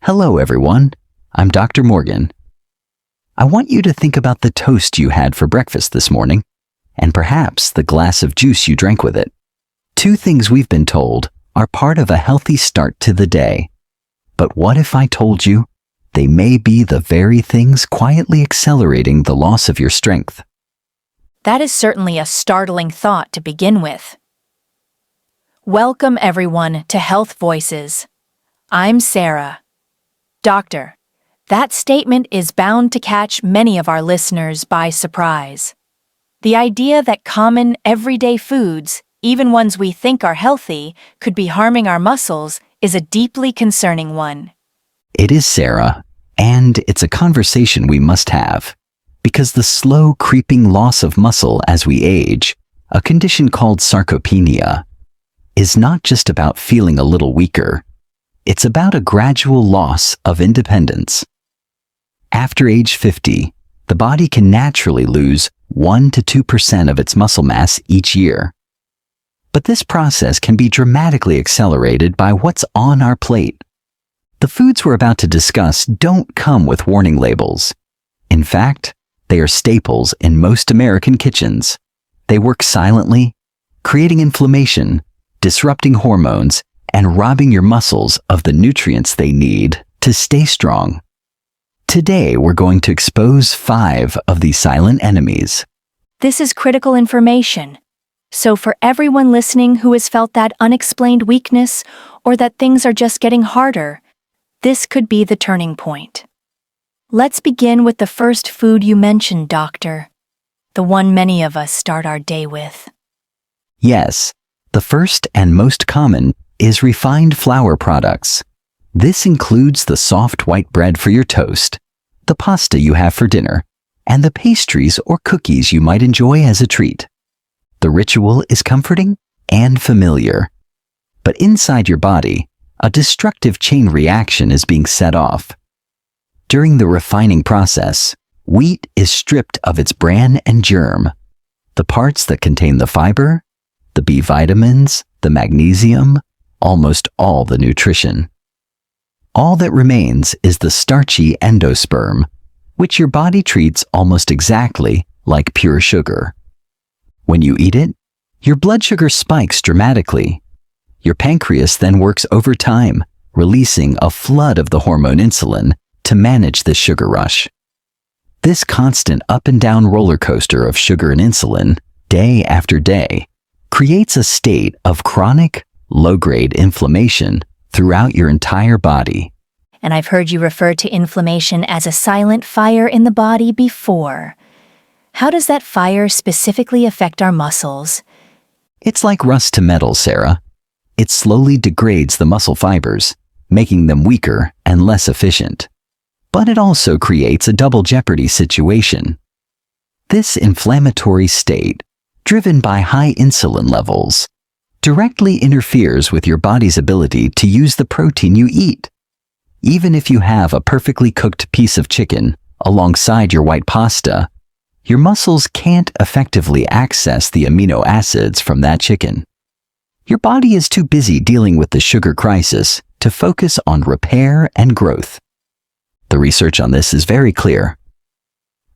Hello, everyone. I'm Dr. Morgan. I want you to think about the toast you had for breakfast this morning, and perhaps the glass of juice you drank with it. Two things we've been told are part of a healthy start to the day. But what if I told you they may be the very things quietly accelerating the loss of your strength? That is certainly a startling thought to begin with. Welcome, everyone, to Health Voices. I'm Sarah. Doctor, that statement is bound to catch many of our listeners by surprise. The idea that common, everyday foods, even ones we think are healthy, could be harming our muscles is a deeply concerning one. It is, Sarah, and it's a conversation we must have, because the slow creeping loss of muscle as we age, a condition called sarcopenia, is not just about feeling a little weaker. It's about a gradual loss of independence. After age 50, the body can naturally lose 1 to 2% of its muscle mass each year. But this process can be dramatically accelerated by what's on our plate. The foods we're about to discuss don't come with warning labels. In fact, they are staples in most American kitchens. They work silently, creating inflammation, disrupting hormones, and robbing your muscles of the nutrients they need to stay strong. Today, we're going to expose 5 of these silent enemies. This is critical information. So for everyone listening who has felt that unexplained weakness or that things are just getting harder, this could be the turning point. Let's begin with the first food you mentioned, Doctor. The one many of us start our day with. Yes, the first and most common is refined flour products. This includes the soft white bread for your toast, the pasta you have for dinner, and the pastries or cookies you might enjoy as a treat. The ritual is comforting and familiar. But inside your body, a destructive chain reaction is being set off. During the refining process, wheat is stripped of its bran and germ, the parts that contain the fiber, the B vitamins, the magnesium, almost all the nutrition. All that remains is the starchy endosperm, which your body treats almost exactly like pure sugar. When you eat it, your blood sugar spikes dramatically. Your pancreas then works overtime, releasing a flood of the hormone insulin to manage the sugar rush. This constant up and down roller coaster of sugar and insulin, day after day, creates a state of chronic, low-grade inflammation throughout your entire body. And I've heard you refer to inflammation as a silent fire in the body before. How does that fire specifically affect our muscles? It's like rust to metal, Sarah. It slowly degrades the muscle fibers, making them weaker and less efficient. But it also creates a double jeopardy situation. This inflammatory state, driven by high insulin levels, directly interferes with your body's ability to use the protein you eat. Even if you have a perfectly cooked piece of chicken alongside your white pasta, your muscles can't effectively access the amino acids from that chicken. Your body is too busy dealing with the sugar crisis to focus on repair and growth. The research on this is very clear.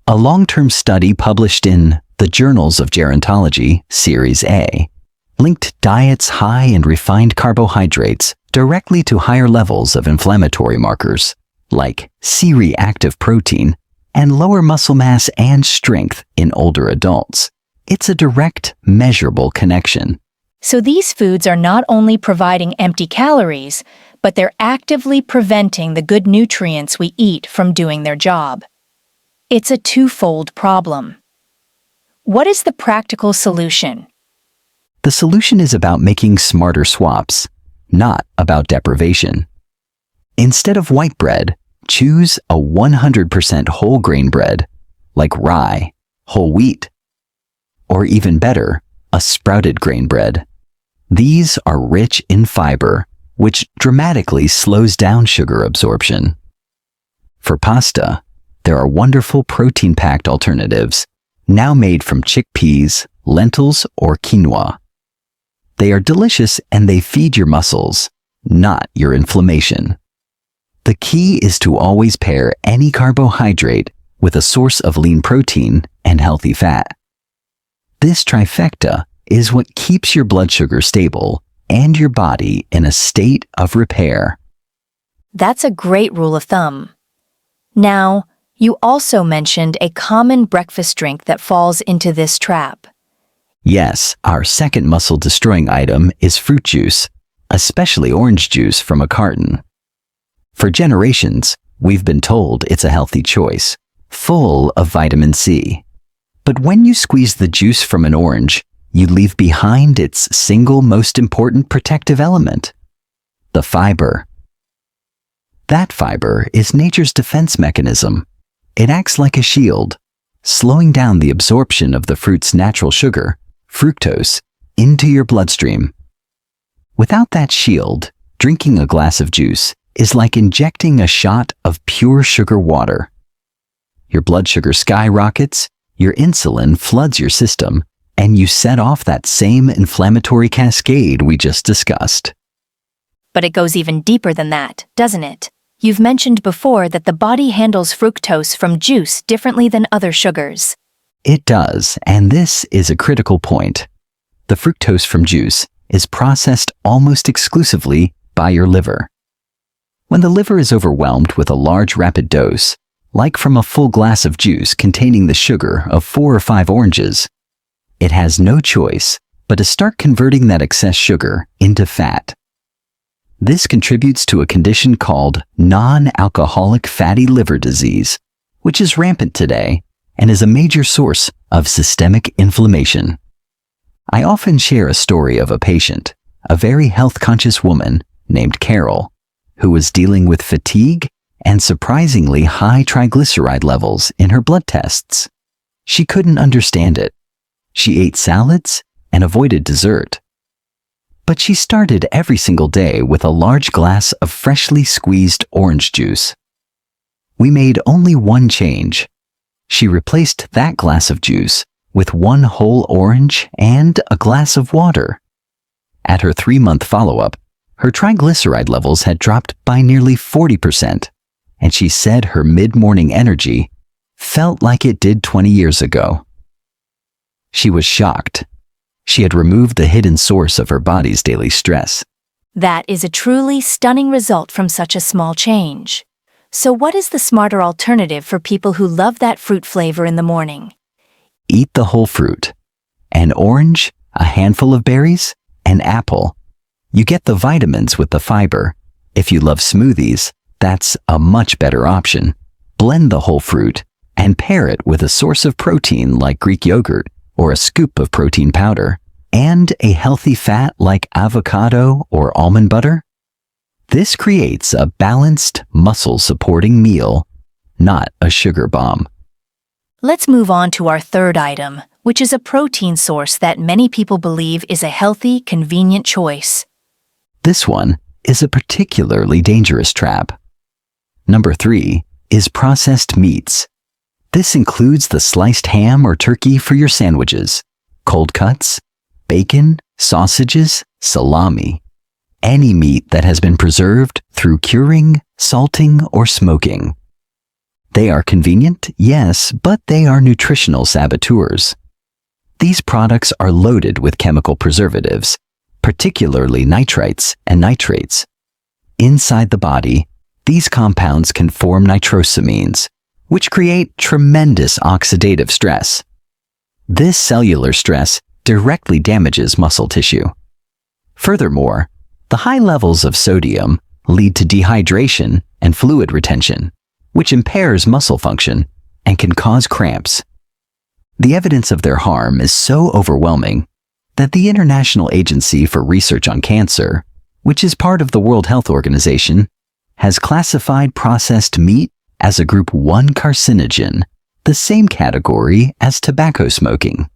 A long-term study published in the Journals of Gerontology, Series A, linked diets high in refined carbohydrates directly to higher levels of inflammatory markers, like C-reactive protein, and lower muscle mass and strength in older adults. It's a direct, measurable connection. So these foods are not only providing empty calories, but they're actively preventing the good nutrients we eat from doing their job. It's a twofold problem. What is the practical solution? The solution is about making smarter swaps, not about deprivation. Instead of white bread, choose a 100% whole grain bread, like rye, whole wheat, or even better, a sprouted grain bread. These are rich in fiber, which dramatically slows down sugar absorption. For pasta, there are wonderful protein-packed alternatives, now made from chickpeas, lentils, or quinoa. They are delicious and they feed your muscles, not your inflammation. The key is to always pair any carbohydrate with a source of lean protein and healthy fat. This trifecta is what keeps your blood sugar stable and your body in a state of repair. That's a great rule of thumb. Now, you also mentioned a common breakfast drink that falls into this trap. Yes, our second muscle-destroying item is fruit juice, especially orange juice from a carton. For generations, we've been told it's a healthy choice, full of vitamin C. But when you squeeze the juice from an orange, you leave behind its single most important protective element, the fiber. That fiber is nature's defense mechanism. It acts like a shield, slowing down the absorption of the fruit's natural sugar, fructose, into your bloodstream. Without that shield, drinking a glass of juice is like injecting a shot of pure sugar water. Your blood sugar skyrockets, your insulin floods your system, and you set off that same inflammatory cascade we just discussed. But it goes even deeper than that, doesn't it? You've mentioned before that the body handles fructose from juice differently than other sugars. It does, and this is a critical point. The fructose from juice is processed almost exclusively by your liver. When the liver is overwhelmed with a large rapid dose, like from a full glass of juice containing the sugar of 4 or 5 oranges, it has no choice but to start converting that excess sugar into fat. This contributes to a condition called non-alcoholic fatty liver disease, which is rampant today and is a major source of systemic inflammation. I often share a story of a patient, a very health-conscious woman named Carol, who was dealing with fatigue and surprisingly high triglyceride levels in her blood tests. She couldn't understand it. She ate salads and avoided dessert. But she started every single day with a large glass of freshly squeezed orange juice. We made only one change. She replaced that glass of juice with 1 whole orange and a glass of water. At her 3-month follow-up, her triglyceride levels had dropped by nearly 40%, and she said her mid-morning energy felt like it did 20 years ago. She was shocked. She had removed the hidden source of her body's daily stress. That is a truly stunning result from such a small change. So what is the smarter alternative for people who love that fruit flavor in the morning? Eat the whole fruit. An orange, a handful of berries, an apple. You get the vitamins with the fiber. If you love smoothies, that's a much better option. Blend the whole fruit and pair it with a source of protein like Greek yogurt or a scoop of protein powder, and a healthy fat like avocado or almond butter. This creates a balanced, muscle-supporting meal, not a sugar bomb. Let's move on to our third item, which is a protein source that many people believe is a healthy, convenient choice. This one is a particularly dangerous trap. Number 3 is processed meats. This includes the sliced ham or turkey for your sandwiches, cold cuts, bacon, sausages, salami, any meat that has been preserved through curing, salting, or smoking. They are convenient, yes, but they are nutritional saboteurs. These products are loaded with chemical preservatives, particularly nitrites and nitrates. Inside the body, these compounds can form nitrosamines, which create tremendous oxidative stress. This cellular stress directly damages muscle tissue. Furthermore, the high levels of sodium lead to dehydration and fluid retention, which impairs muscle function and can cause cramps. The evidence of their harm is so overwhelming that the International Agency for Research on Cancer, which is part of the World Health Organization, has classified processed meat as a Group 1 carcinogen, the same category as tobacco smoking.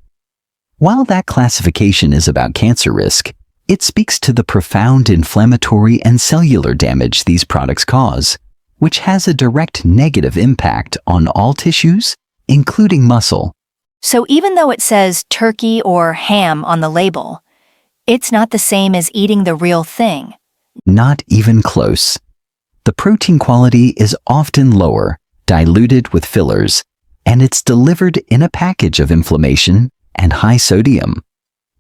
While that classification is about cancer risk, it speaks to the profound inflammatory and cellular damage these products cause, which has a direct negative impact on all tissues, including muscle. So even though it says turkey or ham on the label, it's not the same as eating the real thing. Not even close. The protein quality is often lower, diluted with fillers, and it's delivered in a package of inflammation and high sodium.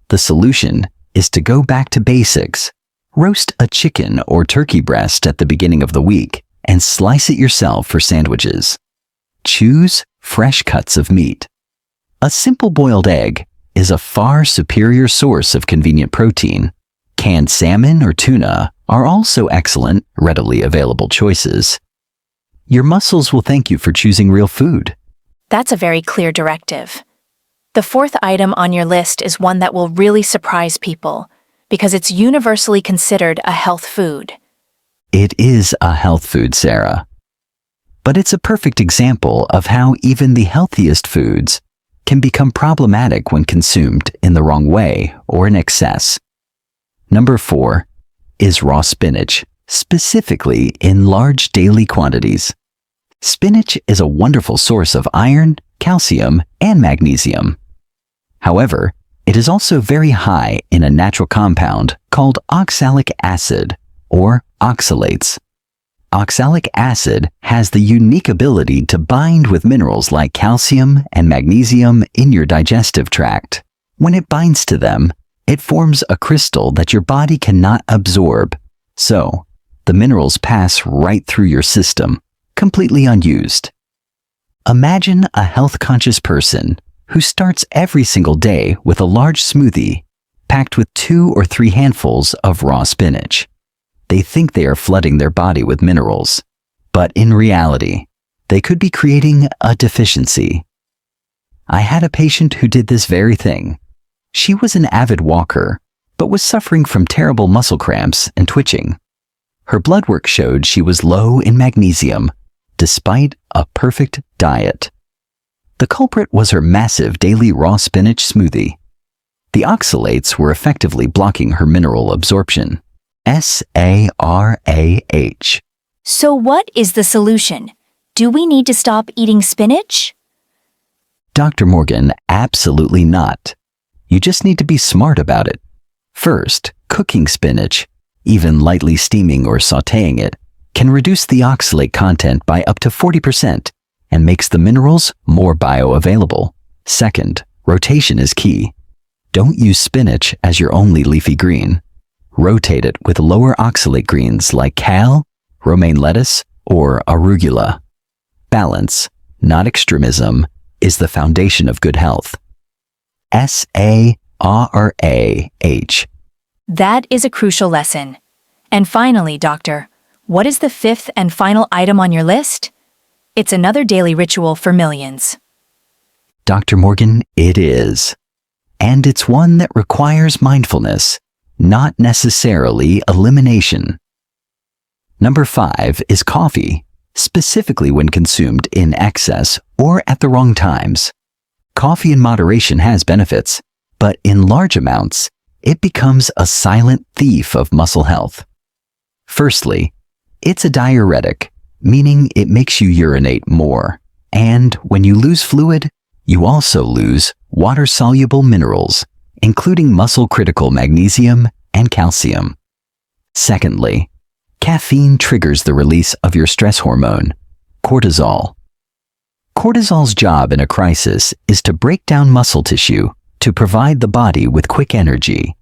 The solution is to go back to basics. Roast a chicken or turkey breast at the beginning of the week and slice it yourself for sandwiches. Choose fresh cuts of meat. A simple boiled egg is a far superior source of convenient protein. Canned salmon or tuna are also excellent, readily available choices. Your muscles will thank you for choosing real food. That's a very clear directive. The fourth item on your list is one that will really surprise people because it's universally considered a health food. It is a health food, Sarah. But it's a perfect example of how even the healthiest foods can become problematic when consumed in the wrong way or in excess. Number 4 is raw spinach, specifically in large daily quantities. Spinach is a wonderful source of iron, calcium, and magnesium. However, it is also very high in a natural compound called oxalic acid, or oxalates. Oxalic acid has the unique ability to bind with minerals like calcium and magnesium in your digestive tract. When it binds to them, it forms a crystal that your body cannot absorb. So, the minerals pass right through your system, completely unused. Imagine a health-conscious person who starts every single day with a large smoothie packed with 2 or 3 handfuls of raw spinach. They think they are flooding their body with minerals, but in reality, they could be creating a deficiency. I had a patient who did this very thing. She was an avid walker, but was suffering from terrible muscle cramps and twitching. Her blood work showed she was low in magnesium, despite a perfect diet. The culprit was her massive daily raw spinach smoothie. The oxalates were effectively blocking her mineral absorption. SARAH. So what is the solution? Do we need to stop eating spinach? Dr. Morgan, absolutely not. You just need to be smart about it. First, cooking spinach, even lightly steaming or sautéing it, can reduce the oxalate content by up to 40% and makes the minerals more bioavailable. Second, rotation is key. Don't use spinach as your only leafy green. Rotate it with lower oxalate greens like kale, romaine lettuce, or arugula. Balance, not extremism, is the foundation of good health. SARAH. That is a crucial lesson. And finally, doctor, what is the fifth and final item on your list? It's another daily ritual for millions. Dr. Morgan, it is. And it's one that requires mindfulness, not necessarily elimination. Number 5 is coffee, specifically when consumed in excess or at the wrong times. Coffee in moderation has benefits, but in large amounts, it becomes a silent thief of muscle health. Firstly, it's a diuretic, meaning it makes you urinate more, and when you lose fluid, you also lose water-soluble minerals, including muscle-critical magnesium and calcium. Secondly, caffeine triggers the release of your stress hormone, cortisol. Cortisol's job in a crisis is to break down muscle tissue to provide the body with quick energy.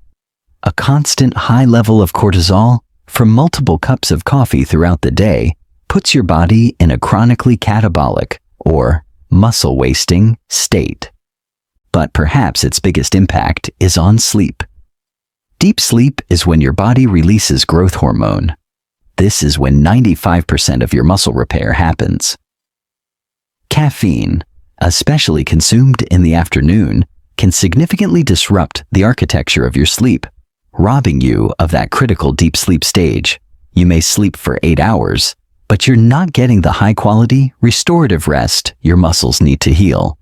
A constant high level of cortisol from multiple cups of coffee throughout the day puts your body in a chronically catabolic, or muscle-wasting, state. But perhaps its biggest impact is on sleep. Deep sleep is when your body releases growth hormone. This is when 95% of your muscle repair happens. Caffeine, especially consumed in the afternoon, can significantly disrupt the architecture of your sleep, robbing you of that critical deep sleep stage. You may sleep for 8 hours, but you're not getting the high-quality, restorative rest your muscles need to heal.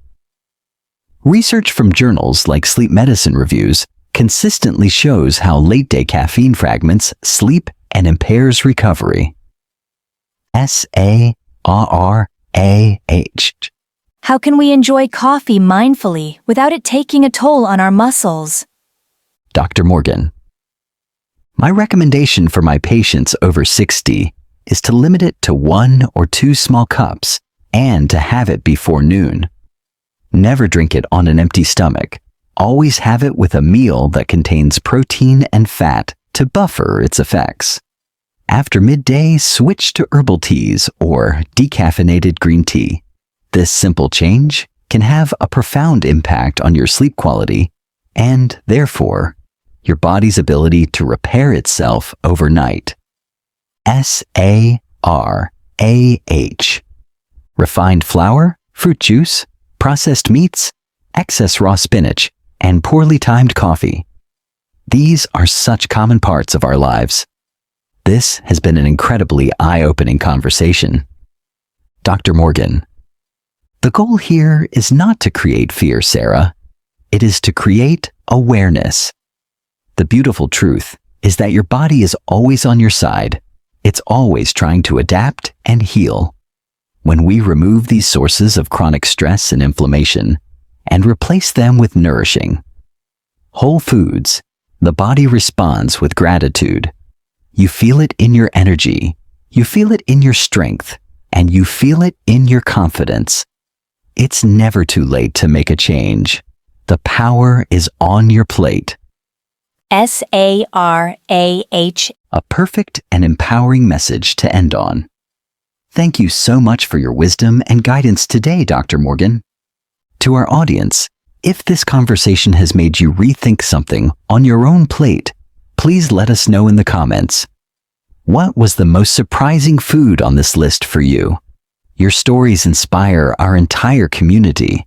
Research from journals like Sleep Medicine Reviews consistently shows how late-day caffeine fragments sleep and impairs recovery. SARRAH. How can we enjoy coffee mindfully without it taking a toll on our muscles? Dr. Morgan. My recommendation for my patients over 60 is to limit it to 1 or 2 small cups and to have it before noon. Never drink it on an empty stomach. Always have it with a meal that contains protein and fat to buffer its effects. After midday, switch to herbal teas or decaffeinated green tea. This simple change can have a profound impact on your sleep quality and, therefore, your body's ability to repair itself overnight. SARAH. Refined flour, fruit juice, processed meats, excess raw spinach, and poorly timed coffee. These are such common parts of our lives. This has been an incredibly eye-opening conversation. Dr. Morgan, the goal here is not to create fear, Sarah. It is to create awareness. The beautiful truth is that your body is always on your side. It's always trying to adapt and heal. When we remove these sources of chronic stress and inflammation and replace them with nourishing whole foods, the body responds with gratitude. You feel it in your energy, you feel it in your strength, and you feel it in your confidence. It's never too late to make a change. The power is on your plate. SARAH. A perfect and empowering message to end on. Thank you so much for your wisdom and guidance today, Dr. Morgan. To our audience, if this conversation has made you rethink something on your own plate, please let us know in the comments. What was the most surprising food on this list for you? Your stories inspire our entire community.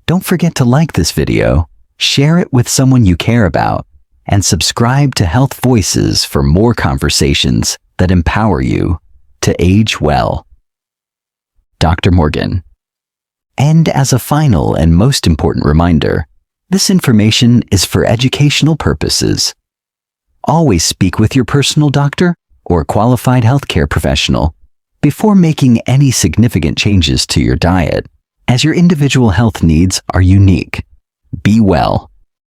Don't forget to like this video, share it with someone you care about, and subscribe to Health Voices for more conversations that empower you to age well. Dr. Morgan. And as a final and most important reminder, this information is for educational purposes. Always speak with your personal doctor or qualified healthcare professional before making any significant changes to your diet, as your individual health needs are unique. Be well.